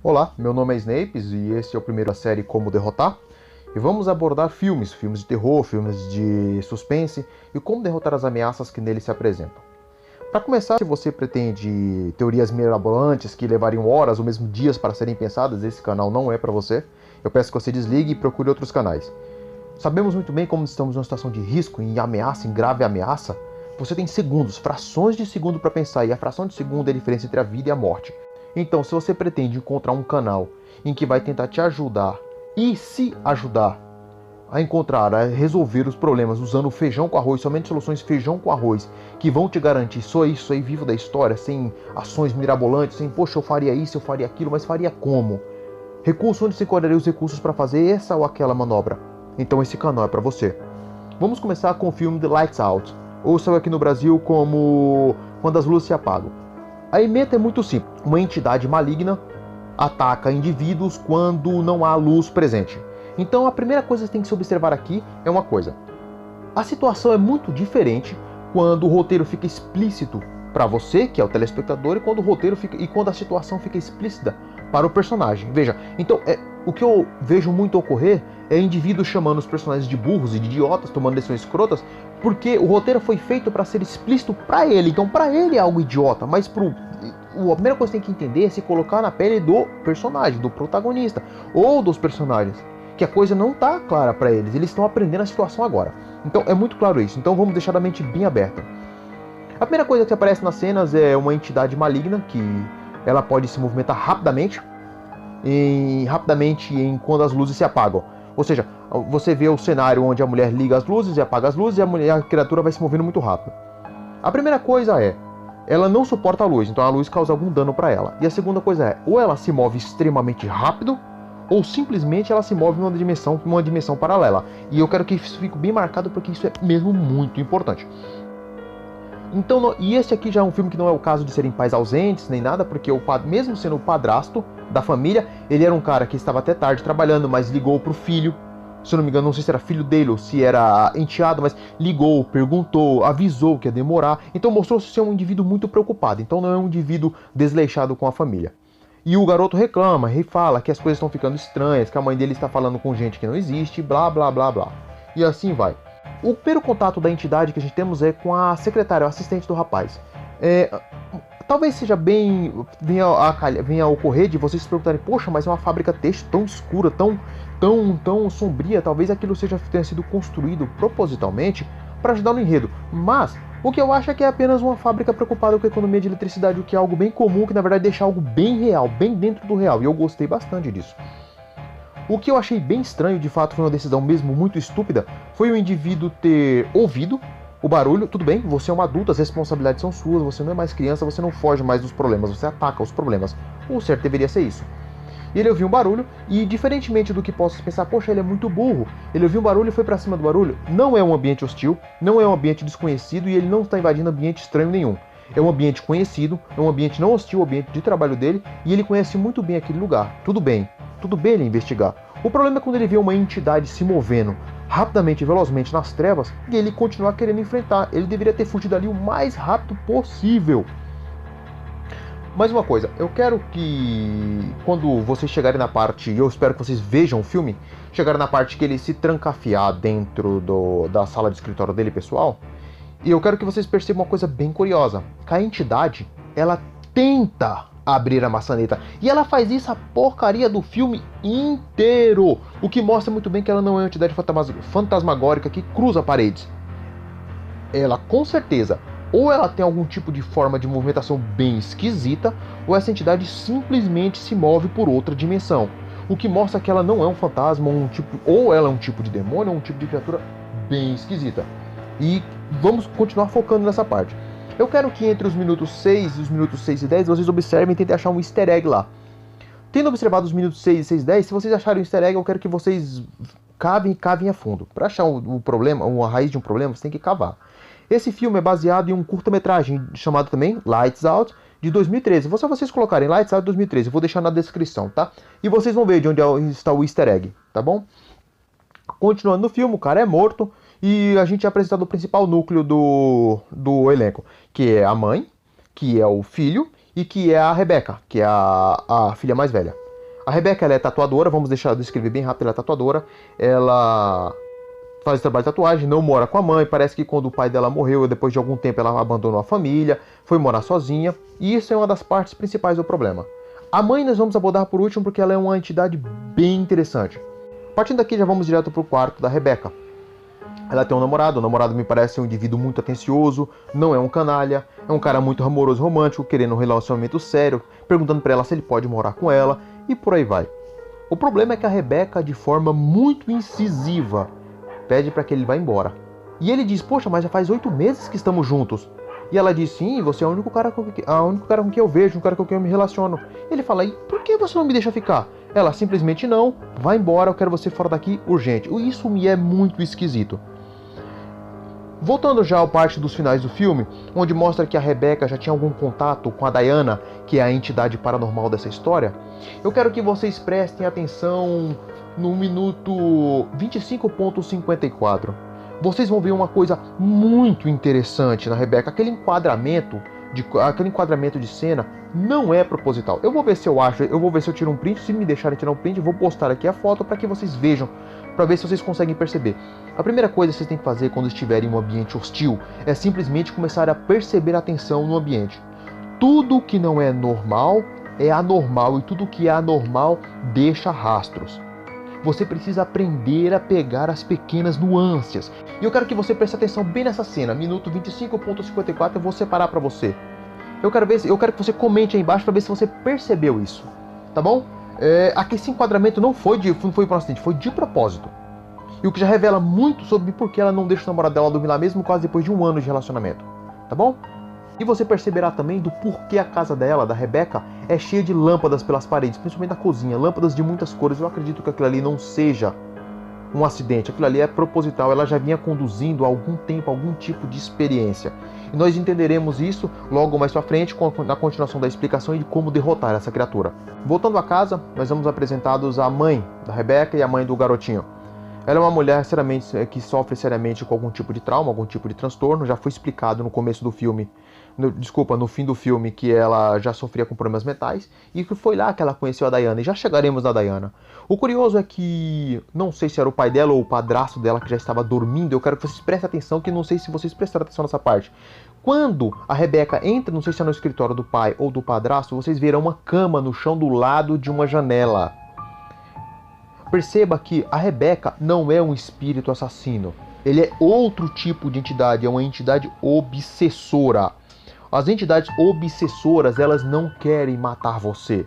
Olá, meu nome é Snapes e esse é o primeiro da série Como Derrotar. E vamos abordar filmes de terror, filmes de suspense e como derrotar as ameaças que neles se apresentam. Para começar, se você pretende teorias mirabolantes que levariam horas ou mesmo dias para serem pensadas, esse canal não é para você. Eu peço que você desligue e procure outros canais. Sabemos muito bem como estamos numa situação de risco, em ameaça, em grave ameaça. Você tem segundos, frações de segundo para pensar, e a fração de segundo é a diferença entre a vida e a morte. Então, se você pretende encontrar um canal em que vai tentar te ajudar e se ajudar a encontrar, a resolver os problemas usando feijão com arroz, somente soluções feijão com arroz, que vão te garantir só isso aí vivo da história, sem ações mirabolantes, sem, poxa, eu faria isso, eu faria aquilo, mas faria como? Recurso onde se enquadraria os recursos para fazer essa ou aquela manobra. Então esse canal é para você. Vamos começar com o filme The Lights Out, ou saiu aqui no Brasil como Quando as Luzes se Apagam. A ementa é muito simples. Uma entidade maligna ataca indivíduos quando não há luz presente. Então a primeira coisa que tem que se observar aqui é uma coisa. A situação é muito diferente quando o roteiro fica explícito para você, que é o telespectador, e quando a situação fica explícita para o personagem. Veja, então o que eu vejo muito ocorrer é indivíduos chamando os personagens de burros e de idiotas, tomando decisões escrotas, porque o roteiro foi feito para ser explícito para ele. Então para ele é algo idiota, mas a primeira coisa que tem que entender é se colocar na pele do personagem, do protagonista ou dos personagens, que a coisa não está clara para eles, eles estão aprendendo a situação agora. Então é muito claro isso, então vamos deixar a mente bem aberta. A primeira coisa que aparece nas cenas é uma entidade maligna, que ela pode se movimentar rapidamente quando as luzes se apagam. Ou seja, você vê o cenário onde a mulher liga as luzes e apaga as luzes e a criatura vai se movendo muito rápido. A primeira coisa é, ela não suporta a luz, então a luz causa algum dano para ela. E a segunda coisa é, ou ela se move extremamente rápido, ou simplesmente ela se move numa dimensão paralela. E eu quero que isso fique bem marcado porque isso é mesmo muito importante. Então, e esse aqui já é um filme que não é o caso de serem pais ausentes nem nada, porque mesmo sendo o padrasto da família, ele era um cara que estava até tarde trabalhando, mas ligou pro filho. Se eu não me engano, não sei se era filho dele ou se era enteado, mas ligou, perguntou, avisou que ia demorar. Então mostrou-se ser um indivíduo muito preocupado. Então não é um indivíduo desleixado com a família. E o garoto reclama e fala que as coisas estão ficando estranhas, que a mãe dele está falando com gente que não existe, blá blá blá blá. E assim vai. O primeiro contato da entidade que a gente temos é com a secretária, o assistente do rapaz. Talvez seja venha a ocorrer de vocês se perguntarem, poxa, mas é uma fábrica têxtil tão escura, tão sombria, talvez aquilo tenha sido construído propositalmente para ajudar no enredo. Mas o que eu acho é que é apenas uma fábrica preocupada com a economia de eletricidade, o que é algo bem comum, que na verdade deixa algo bem real, bem dentro do real, e eu gostei bastante disso. O que eu achei bem estranho, de fato foi uma decisão mesmo muito estúpida, foi o indivíduo ter ouvido o barulho. Tudo bem, você é um adulto, as responsabilidades são suas, você não é mais criança, você não foge mais dos problemas, você ataca os problemas. O certo deveria ser isso. E ele ouviu um barulho e, diferentemente do que possa pensar, poxa, ele é muito burro, ele ouviu um barulho e foi pra cima do barulho. Não é um ambiente hostil, não é um ambiente desconhecido e ele não está invadindo ambiente estranho nenhum. É um ambiente conhecido, é um ambiente não hostil, o ambiente de trabalho dele, e ele conhece muito bem aquele lugar. Tudo bem ele investigar. O problema é quando ele vê uma entidade se movendo rapidamente e velozmente nas trevas e ele continuar querendo enfrentar. Ele deveria ter fugido ali o mais rápido possível. Mais uma coisa, eu quero que quando vocês chegarem na parte, e eu espero que vocês vejam o filme, chegarem na parte que ele se trancafiar dentro da sala de escritório dele, pessoal, e eu quero que vocês percebam uma coisa bem curiosa, que a entidade, ela tenta abrir a maçaneta, e ela faz isso a porcaria do filme inteiro, o que mostra muito bem que ela não é uma entidade fantasmagórica que cruza paredes. Ela, com certeza, ou ela tem algum tipo de forma de movimentação bem esquisita, ou essa entidade simplesmente se move por outra dimensão, o que mostra que ela não é um fantasma, ou ela é um tipo de demônio, ou um tipo de criatura bem esquisita. E vamos continuar focando nessa parte. Eu quero que entre os minutos 6 e os minutos 6 e 10 vocês observem e tentem achar um easter egg lá. Tendo observado os minutos 6 e 6 e 10, se vocês acharem um easter egg, eu quero que vocês cavem a fundo. Para achar o problema, a raiz de um problema, você tem que cavar. Esse filme é baseado em um curta-metragem chamado também Lights Out, de 2013. Se vocês colocarem Lights Out 2013, eu vou deixar na descrição, tá? E vocês vão ver de onde está o easter egg, tá bom? Continuando no filme, o cara é morto. E a gente é apresentado o principal núcleo do elenco, que é a mãe, que é o filho e que é a Rebecca, que é a filha mais velha. A Rebeca, ela é tatuadora, vamos deixar descrever bem rápido, ela é tatuadora. Ela faz trabalho de tatuagem, não mora com a mãe. Parece que quando o pai dela morreu, depois de algum tempo ela abandonou a família, foi morar sozinha. E isso é uma das partes principais do problema. A mãe nós vamos abordar por último porque ela é uma entidade bem interessante. Partindo daqui já vamos direto pro quarto da Rebeca. Ela tem um namorado, o namorado me parece um indivíduo muito atencioso, não é um canalha, é um cara muito amoroso, romântico, querendo um relacionamento sério, perguntando pra ela se ele pode morar com ela, e por aí vai. O problema é que a Rebeca, de forma muito incisiva, pede para que ele vá embora. E ele diz, poxa, mas já faz 8 meses que estamos juntos. E ela diz, sim, você é o único cara com quem eu vejo, o cara com quem eu me relaciono. Ele fala, e por que você não me deixa ficar? Ela simplesmente não, vai embora, eu quero você fora daqui urgente. Isso me é muito esquisito. Voltando já ao parte dos finais do filme, onde mostra que a Rebeca já tinha algum contato com a Diana, que é a entidade paranormal dessa história, eu quero que vocês prestem atenção no minuto 25.54. Vocês vão ver uma coisa muito interessante na Rebeca. Aquele enquadramento de cena não é proposital. Eu vou ver se eu acho, eu vou ver se eu tiro um print. Se me deixarem tirar um print, eu vou postar aqui a foto para que vocês vejam, para ver se vocês conseguem perceber. A primeira coisa que vocês têm que fazer quando estiverem em um ambiente hostil é simplesmente começar a perceber a tensão no ambiente. Tudo que não é normal é anormal e tudo que é anormal deixa rastros. Você precisa aprender a pegar as pequenas nuances. E eu quero que você preste atenção bem nessa cena. Minuto 25.54, eu vou separar para você. Eu quero que você comente aí embaixo para ver se você percebeu isso. Tá bom? Aqui esse enquadramento não foi por um acidente, foi de propósito. E o que já revela muito sobre por que ela não deixa o namorado dela dormir lá mesmo quase depois de 1 ano de relacionamento. Tá bom? E você perceberá também do porquê a casa dela, da Rebeca, é cheia de lâmpadas pelas paredes, principalmente na cozinha, lâmpadas de muitas cores. Eu acredito que aquilo ali não seja um acidente, aquilo ali é proposital, ela já vinha conduzindo há algum tempo algum tipo de experiência. E nós entenderemos isso logo mais pra frente, na continuação da explicação de como derrotar essa criatura. Voltando à casa, nós vamos apresentados a mãe da Rebeca e a mãe do garotinho. Ela é uma mulher que sofre seriamente com algum tipo de trauma, algum tipo de transtorno. Já foi explicado no começo do filme, no fim do filme, que ela já sofria com problemas mentais e que foi lá que ela conheceu a Diana, e já chegaremos na Diana. O curioso é que, não sei se era o pai dela ou o padrasto dela que já estava dormindo, eu quero que vocês prestem atenção, que não sei se vocês prestaram atenção nessa parte. Quando a Rebeca entra, não sei se é no escritório do pai ou do padrasto, vocês verão uma cama no chão do lado de uma janela. Perceba que a Rebeca não é um espírito assassino. Ele é outro tipo de entidade, é uma entidade obsessora. As entidades obsessoras, elas não querem matar você.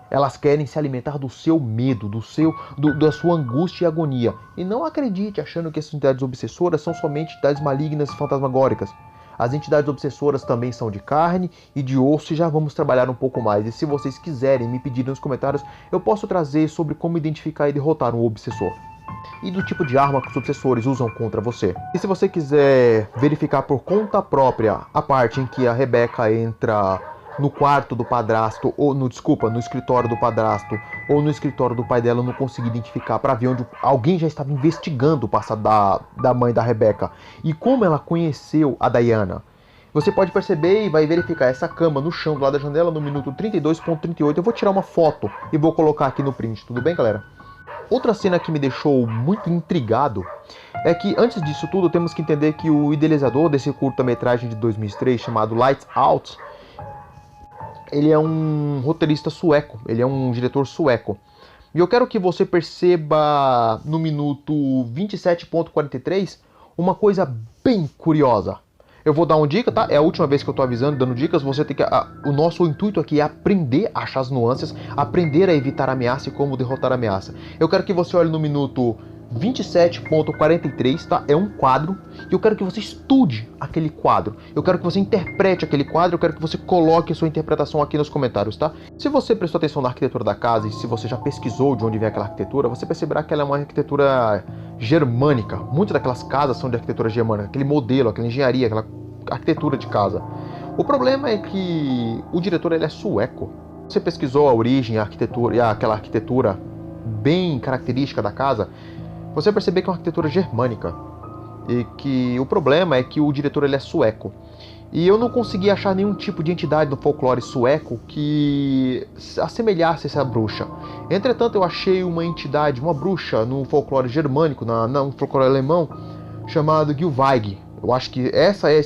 Elas querem se alimentar do seu medo, da sua angústia e agonia. E não acredite achando que essas entidades obsessoras são somente entidades malignas e fantasmagóricas. As entidades obsessoras também são de carne e de osso, e já vamos trabalhar um pouco mais. E se vocês quiserem me pedir nos comentários, eu posso trazer sobre como identificar e derrotar um obsessor. E do tipo de arma que os obsessores usam contra você. E se você quiser verificar por conta própria a parte em que a Rebeca entra no quarto do padrasto, ou no escritório do padrasto, ou no escritório do pai dela, eu não consegui identificar, para ver onde alguém já estava investigando o passado da mãe da Rebeca e como ela conheceu a Diana. Você pode perceber e vai verificar essa cama no chão do lado da janela no minuto 32.38. Eu vou tirar uma foto e vou colocar aqui no print, tudo bem, galera? Outra cena que me deixou muito intrigado é que, antes disso tudo, temos que entender que o idealizador desse curta-metragem de 2003, chamado Lights Out, ele é um roteirista sueco, ele é um diretor sueco. E eu quero que você perceba no minuto 27.43 uma coisa bem curiosa. Eu vou dar uma dica, tá? É a última vez que eu tô avisando, dando dicas. Você tem que... o nosso intuito aqui é aprender a achar as nuances, aprender a evitar a ameaça e como derrotar a ameaça. Eu quero que você olhe no minuto 27.43, tá? É um quadro, e eu quero que você estude aquele quadro. Eu quero que você interprete aquele quadro, eu quero que você coloque a sua interpretação aqui nos comentários, tá? Se você prestou atenção na arquitetura da casa e se você já pesquisou de onde vem aquela arquitetura, você perceberá que ela é uma arquitetura germânica. Muitas daquelas casas são de arquitetura germânica, aquele modelo, aquela engenharia, aquela arquitetura de casa. O problema é que o diretor, ele é sueco. Você pesquisou a origem, a arquitetura e aquela arquitetura bem característica da casa, você vai perceber que é uma arquitetura germânica. E que o problema é que o diretor, ele é sueco. E eu não consegui achar nenhum tipo de entidade no folclore sueco que assemelhasse essa bruxa. Entretanto, eu achei uma entidade, uma bruxa, no folclore germânico, no folclore alemão, chamado Gilvaig. Eu acho que essa é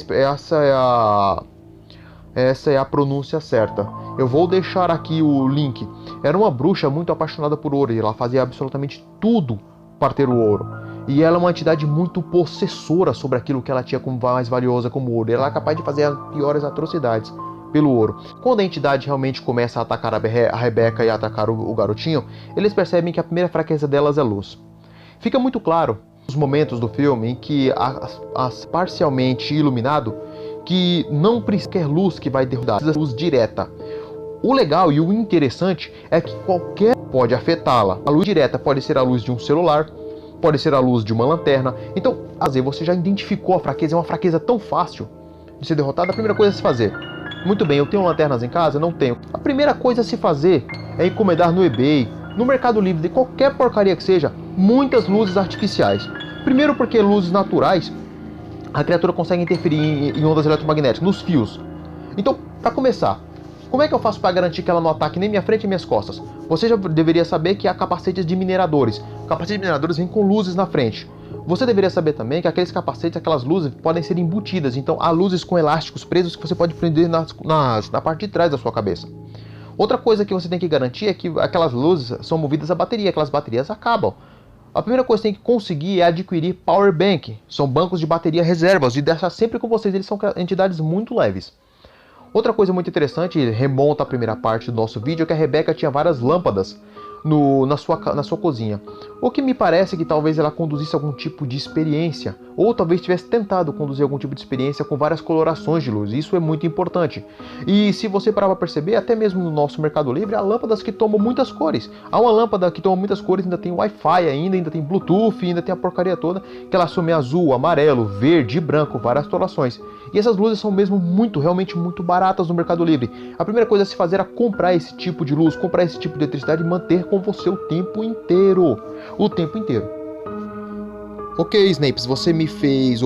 a pronúncia certa. Eu vou deixar aqui o link. Era uma bruxa muito apaixonada por ouro e ela fazia absolutamente tudo para ter o ouro. E ela é uma entidade muito possessora sobre aquilo que ela tinha como mais valiosa como ouro. E ela é capaz de fazer as piores atrocidades pelo ouro. Quando a entidade realmente começa a atacar a Rebecca e a atacar o garotinho, eles percebem que a primeira fraqueza delas é luz. Fica muito claro nos momentos do filme em que parcialmente iluminado que não precisa ter luz que vai derrubar, precisa de luz direta. O legal e o interessante é que qualquer pode afetá-la. A luz direta pode ser a luz de um celular, pode ser a luz de uma lanterna. Então, às vezes você já identificou a fraqueza, é uma fraqueza tão fácil de ser derrotada. A primeira coisa a se fazer: muito bem, eu tenho lanternas em casa? Não tenho. A primeira coisa a se fazer é encomendar no eBay, no Mercado Livre, de qualquer porcaria que seja, muitas luzes artificiais. Primeiro porque luzes naturais, a criatura consegue interferir em ondas eletromagnéticas, nos fios. Então, para começar, como é que eu faço para garantir que ela não ataque nem minha frente e minhas costas? Você já deveria saber que há capacetes de mineradores. Capacetes de mineradores vêm com luzes na frente. Você deveria saber também que aqueles capacetes, aquelas luzes, podem ser embutidas. Então, há luzes com elásticos presos que você pode prender na parte de trás da sua cabeça. Outra coisa que você tem que garantir é que aquelas luzes são movidas a bateria. Aquelas baterias acabam. A primeira coisa que você tem que conseguir é adquirir Power Bank. São bancos de bateria reservas e deixar sempre com vocês. Eles são entidades muito leves. Outra coisa muito interessante, remonta à primeira parte do nosso vídeo, é que a Rebecca tinha várias lâmpadas na sua cozinha. O que me parece que talvez ela conduzisse algum tipo de experiência, ou talvez tivesse tentado conduzir algum tipo de experiência com várias colorações de luz. Isso é muito importante. E se você parar para perceber, até mesmo no nosso Mercado Livre, há lâmpadas que tomam muitas cores. Há uma lâmpada que toma muitas cores, ainda tem Wi-Fi ainda tem Bluetooth, ainda tem a porcaria toda, que ela assume azul, amarelo, verde, branco, várias colorações. E essas luzes são mesmo realmente muito baratas no Mercado Livre. A primeira coisa a se fazer é comprar esse tipo de luz, comprar esse tipo de eletricidade e manter com você o tempo inteiro. O tempo inteiro. Ok, Snapes, você me fez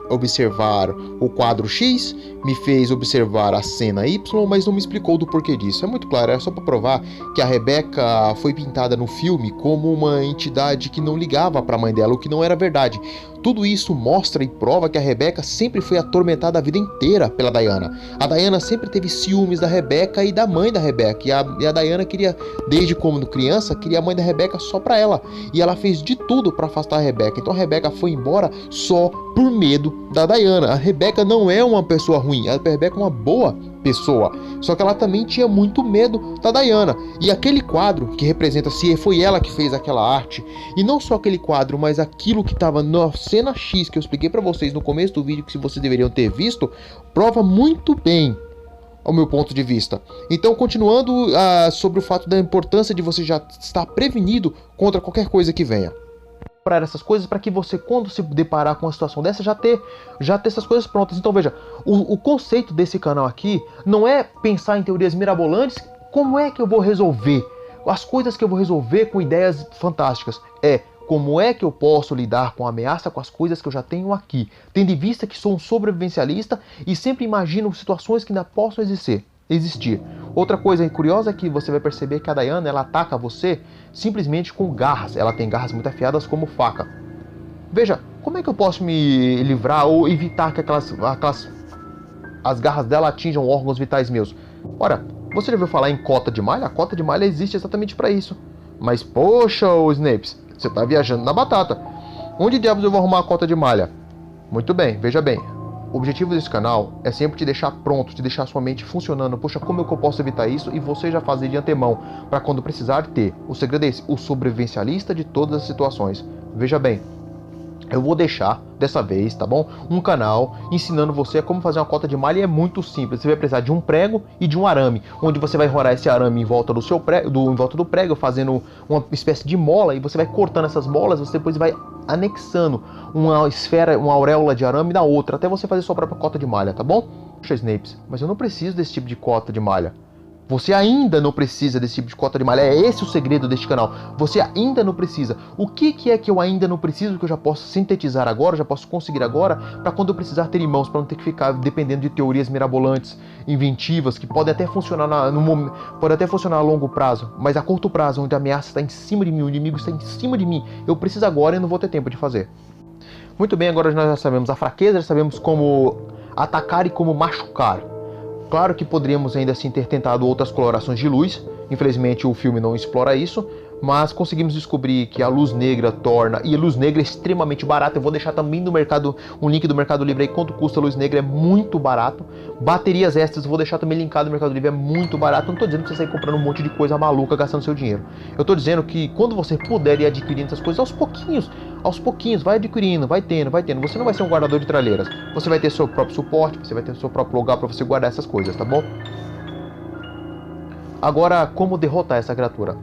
observar o quadro X, me fez observar a cena Y, mas não me explicou do porquê disso. É muito claro, é só para provar que a Rebecca foi pintada no filme como uma entidade que não ligava para a mãe dela, o que não era verdade. Tudo isso mostra e prova que a Rebecca sempre foi atormentada a vida inteira pela Diana. A Diana sempre teve ciúmes da Rebecca e da mãe da Rebecca. E a Diana queria, desde como criança, queria a mãe da Rebecca só pra ela. E ela fez de tudo pra afastar a Rebecca. Então a Rebecca foi embora só por medo da Diana. A Rebecca não é uma pessoa ruim. A Rebecca é uma boa pessoa. Só que ela também tinha muito medo da Diana. E aquele quadro que representa se foi ela que fez aquela arte, e não só aquele quadro, mas aquilo que estava na cena X que eu expliquei para vocês no começo do vídeo, que se vocês deveriam ter visto, prova muito bem ao meu ponto de vista. Então, continuando sobre o fato da importância de você já estar prevenido contra qualquer coisa que venha. Para essas coisas, para que você, quando se deparar com uma situação dessa, já ter essas coisas prontas. Então veja, o conceito desse canal aqui não é pensar em teorias mirabolantes. Como é que eu vou resolver as coisas que eu vou resolver com ideias fantásticas? É como é que eu posso lidar com a ameaça, com as coisas que eu já tenho aqui, tendo em vista que sou um sobrevivencialista e sempre imagino situações que ainda possam existir. Outra coisa curiosa é que você vai perceber que a Diana, ela ataca você simplesmente com garras. Ela tem garras muito afiadas como faca. Veja, como é que eu posso me livrar ou evitar que as garras dela atinjam órgãos vitais meus? Ora, você já ouviu falar em cota de malha? A cota de malha existe exatamente para isso. Mas poxa, Snapes, você tá viajando na batata. Onde diabos eu vou arrumar a cota de malha? Muito bem, veja bem. O objetivo desse canal é sempre te deixar pronto, te deixar sua mente funcionando. Poxa, como é que eu posso evitar isso? E você já fazer de antemão, para quando precisar ter. O segredo é esse, o sobrevivencialista de todas as situações. Veja bem, eu vou deixar, dessa vez, tá bom? Um canal ensinando você como fazer uma cota de malha, e é muito simples. Você vai precisar de um prego e de um arame, onde você vai rolar esse arame em volta do seu prego, em volta do prego, fazendo uma espécie de mola, e você vai cortando essas molas, você depois vai anexando uma esfera, uma auréola de arame na outra, até você fazer sua própria cota de malha, tá bom? Poxa, Snapes, mas eu não preciso desse tipo de cota de malha. Você ainda não precisa desse tipo de cota de malha. É esse o segredo deste canal. Você ainda não precisa. O que é que eu ainda não preciso, que eu já posso sintetizar agora, já posso conseguir agora, para quando eu precisar ter em mãos, para não ter que ficar dependendo de teorias mirabolantes, inventivas, que podem até funcionar pode até funcionar a longo prazo, mas a curto prazo, onde a ameaça está em cima de mim, o inimigo está em cima de mim, eu preciso agora e não vou ter tempo de fazer. Muito bem, agora nós já sabemos a fraqueza, já sabemos como atacar e como machucar. Claro que poderíamos ainda assim ter tentado outras colorações de luz, infelizmente o filme não explora isso, mas conseguimos descobrir que a luz negra torna, e a luz negra é extremamente barata. Eu vou deixar também no mercado, um link do Mercado Livre aí, quanto custa a luz negra, é muito barato. Baterias extras, vou deixar também linkado no Mercado Livre, é muito barato. Não estou dizendo que você sair comprando um monte de coisa maluca, gastando seu dinheiro. Eu estou dizendo que quando você puder ir adquirindo essas coisas aos pouquinhos, vai adquirindo, vai tendo. Você não vai ser um guardador de tralheiras, você vai ter seu próprio suporte, você vai ter seu próprio lugar para você guardar essas coisas, tá bom? Agora, como derrotar essa criatura?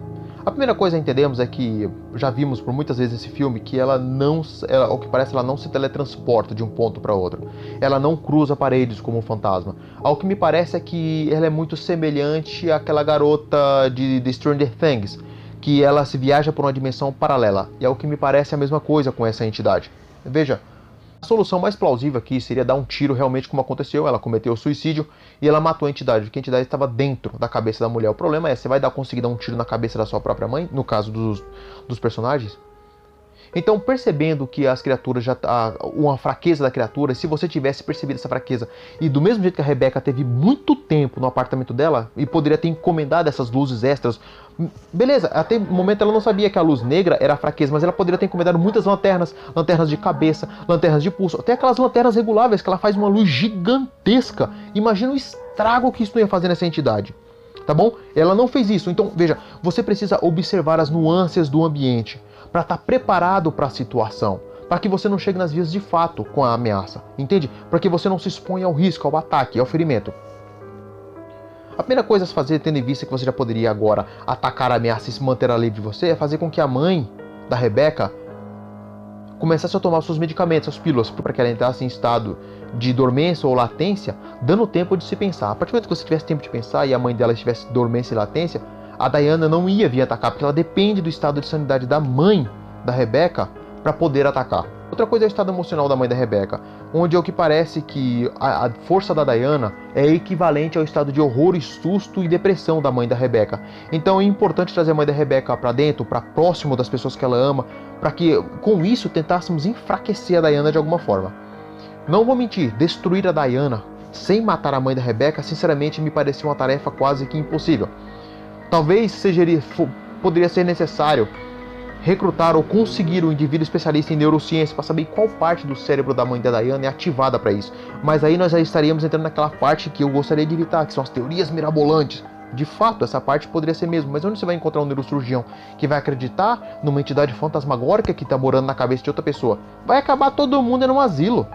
A primeira coisa a entendermos é que já vimos por muitas vezes esse filme que ao que parece, ela não se teletransporta de um ponto para outro. Ela não cruza paredes como um fantasma. Ao que me parece é que ela é muito semelhante àquela garota de Stranger Things, que ela se viaja por uma dimensão paralela. E ao que me parece a mesma coisa com essa entidade. Veja, a solução mais plausível aqui seria dar um tiro realmente como aconteceu. Ela cometeu o suicídio e ela matou a entidade, porque a entidade estava dentro da cabeça da mulher. O problema é, você vai conseguir dar um tiro na cabeça da sua própria mãe, no caso dos personagens? Então, percebendo que as criaturas uma fraqueza da criatura, se você tivesse percebido essa fraqueza, e do mesmo jeito que a Rebecca teve muito tempo no apartamento dela, e poderia ter encomendado essas luzes extras, beleza, até o momento ela não sabia que a luz negra era a fraqueza, mas ela poderia ter encomendado muitas lanternas de cabeça, lanternas de pulso, até aquelas lanternas reguláveis, que ela faz uma luz gigantesca. Imagina o estrago que isso não ia fazer nessa entidade. Tá bom? Ela não fez isso. Então, veja, você precisa observar as nuances do ambiente para estar preparado para a situação, para que você não chegue nas vias de fato com a ameaça, entende? Para que você não se exponha ao risco, ao ataque, ao ferimento. A primeira coisa a se fazer, tendo em vista que você já poderia agora atacar a ameaça e se manter a livre de você, é fazer com que a mãe da Rebecca começasse a tomar os seus medicamentos, as pílulas, para que ela entrasse em estado de dormência ou latência, dando tempo de se pensar. A partir do momento que você tivesse tempo de pensar e a mãe dela estivesse dormência e latência, a Diana não ia vir atacar, porque ela depende do estado de sanidade da mãe da Rebecca para poder atacar. Outra coisa é o estado emocional da mãe da Rebecca, onde é o que parece que a força da Diana é equivalente ao estado de horror e susto e depressão da mãe da Rebecca. Então é importante trazer a mãe da Rebecca para dentro, para próximo das pessoas que ela ama, para que com isso tentássemos enfraquecer a Diana de alguma forma. Não vou mentir, destruir a Diana sem matar a mãe da Rebecca, sinceramente me parecia uma tarefa quase que impossível. Talvez poderia ser necessário recrutar ou conseguir um indivíduo especialista em neurociência para saber qual parte do cérebro da mãe da Diana é ativada para isso. Mas aí nós já estaríamos entrando naquela parte que eu gostaria de evitar, que são as teorias mirabolantes. De fato, essa parte poderia ser mesmo, mas onde você vai encontrar um neurocirurgião que vai acreditar numa entidade fantasmagórica que está morando na cabeça de outra pessoa? Vai acabar todo mundo num asilo.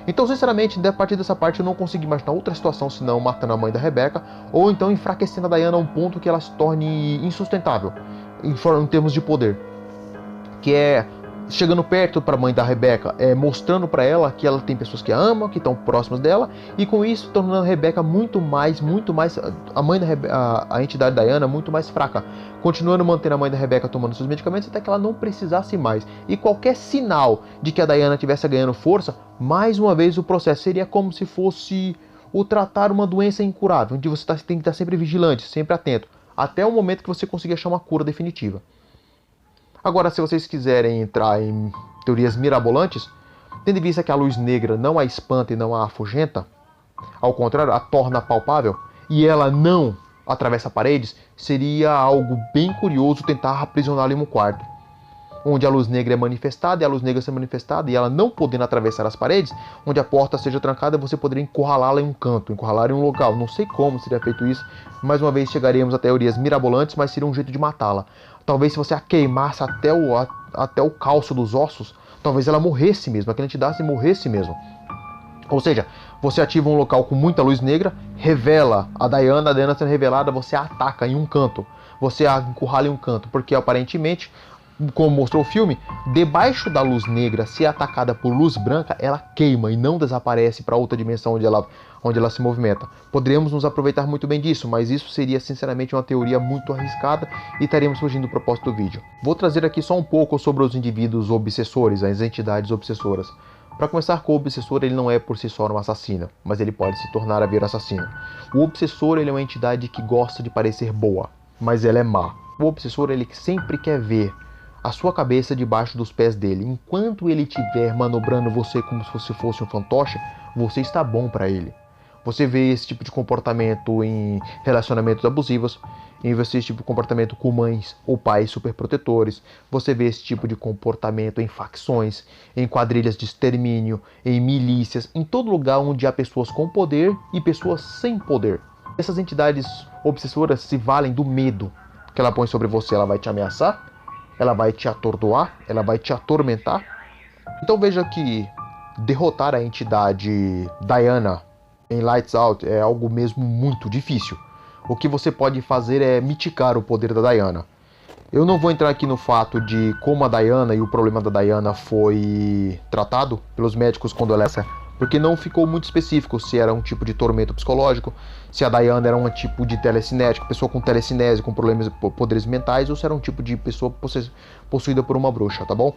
Então, sinceramente, a partir dessa parte eu não consigo imaginar outra situação senão matando a mãe da Rebecca, ou então enfraquecendo a Diana a um ponto que ela se torne insustentável em termos de poder, que é chegando perto para a mãe da Rebecca, mostrando para ela que ela tem pessoas que a amam, que estão próximas dela, e com isso tornando a Rebecca muito mais a mãe a entidade Diana muito mais fraca, continuando mantendo a mãe da Rebecca tomando seus medicamentos até que ela não precisasse mais. E qualquer sinal de que a Diana estivesse ganhando força, mais uma vez o processo seria como se fosse o tratar uma doença incurável, onde você tem que estar sempre vigilante, sempre atento, até o momento que você conseguir achar uma cura definitiva. Agora, se vocês quiserem entrar em teorias mirabolantes, tendo em vista que a luz negra não a espanta e não a afugenta, ao contrário, a torna palpável, e ela não atravessa paredes, seria algo bem curioso tentar aprisioná-la em um quarto, onde a luz negra é manifestada, e a luz negra ser manifestada, e ela não podendo atravessar as paredes, onde a porta seja trancada, você poderia encurralá-la em um canto, encurralá-la em um local. Não sei como seria feito isso, mais uma vez chegaríamos a teorias mirabolantes, mas seria um jeito de matá-la. Talvez se você a queimasse até o calço dos ossos, talvez ela morresse mesmo, aquela entidade morresse mesmo. Ou seja, você ativa um local com muita luz negra, revela a Diana sendo revelada, você a ataca em um canto, você a encurrala em um canto, porque aparentemente, como mostrou o filme, debaixo da luz negra, se atacada por luz branca, ela queima e não desaparece para outra dimensão onde ela se movimenta. Poderíamos nos aproveitar muito bem disso, mas isso seria sinceramente uma teoria muito arriscada e estaríamos fugindo do propósito do vídeo. Vou trazer aqui só um pouco sobre os indivíduos obsessores, as entidades obsessoras. Para começar, com o obsessor, ele não é por si só um assassino, mas ele pode se tornar a vir assassino. O obsessor, ele é uma entidade que gosta de parecer boa, mas ela é má. O obsessor, ele sempre quer ver a sua cabeça debaixo dos pés dele. Enquanto ele estiver manobrando você como se você fosse um fantoche, você está bom para ele. Você vê esse tipo de comportamento em relacionamentos abusivos, em esse tipo de comportamento com mães ou pais superprotetores. Você vê esse tipo de comportamento em facções, em quadrilhas de extermínio, em milícias, em todo lugar onde há pessoas com poder e pessoas sem poder. Essas entidades obsessoras se valem do medo que ela põe sobre você. Ela vai te ameaçar, ela vai te atordoar, ela vai te atormentar. Então veja que derrotar a entidade Diana em Lights Out é algo mesmo muito difícil. O que você pode fazer é mitigar o poder da Diana. Eu não vou entrar aqui no fato de como a Diana e o problema da Diana foi tratado pelos médicos quando ela porque não ficou muito específico se era um tipo de tormento psicológico, se a Diana era um tipo de telecinético, pessoa com telecinese, com problemas, poderes mentais, ou se era um tipo de pessoa possuída por uma bruxa, tá bom?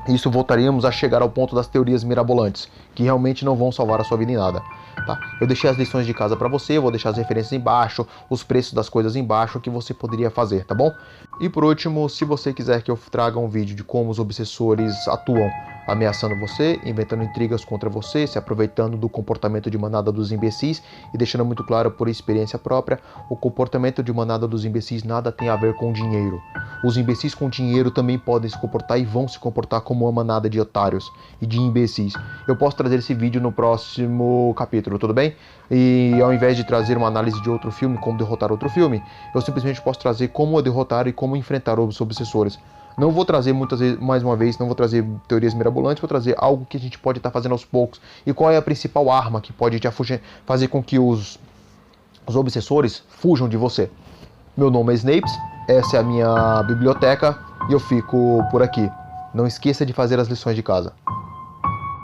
Isso voltaríamos a chegar ao ponto das teorias mirabolantes, que realmente não vão salvar a sua vida em nada. Tá? Eu deixei as lições de casa para você, eu vou deixar as referências embaixo, os preços das coisas embaixo, o que você poderia fazer, tá bom? E por último, se você quiser que eu traga um vídeo de como os obsessores atuam, ameaçando você, inventando intrigas contra você, se aproveitando do comportamento de manada dos imbecis e deixando muito claro por experiência própria, o comportamento de manada dos imbecis nada tem a ver com dinheiro. Os imbecis com dinheiro também podem se comportar e vão se comportar como uma manada de otários e de imbecis. Eu posso trazer esse vídeo no próximo capítulo, tudo bem? E ao invés de trazer uma análise de outro filme, como derrotar outro filme, eu simplesmente posso trazer como derrotar e como enfrentar os obsessores. Não vou trazer muitas vezes, mais uma vez, não vou trazer teorias mirabolantes, vou trazer algo que a gente pode estar fazendo aos poucos. E qual é a principal arma que pode fazer com que os obsessores fujam de você. Meu nome é Snapes, essa é a minha biblioteca e eu fico por aqui. Não esqueça de fazer as lições de casa.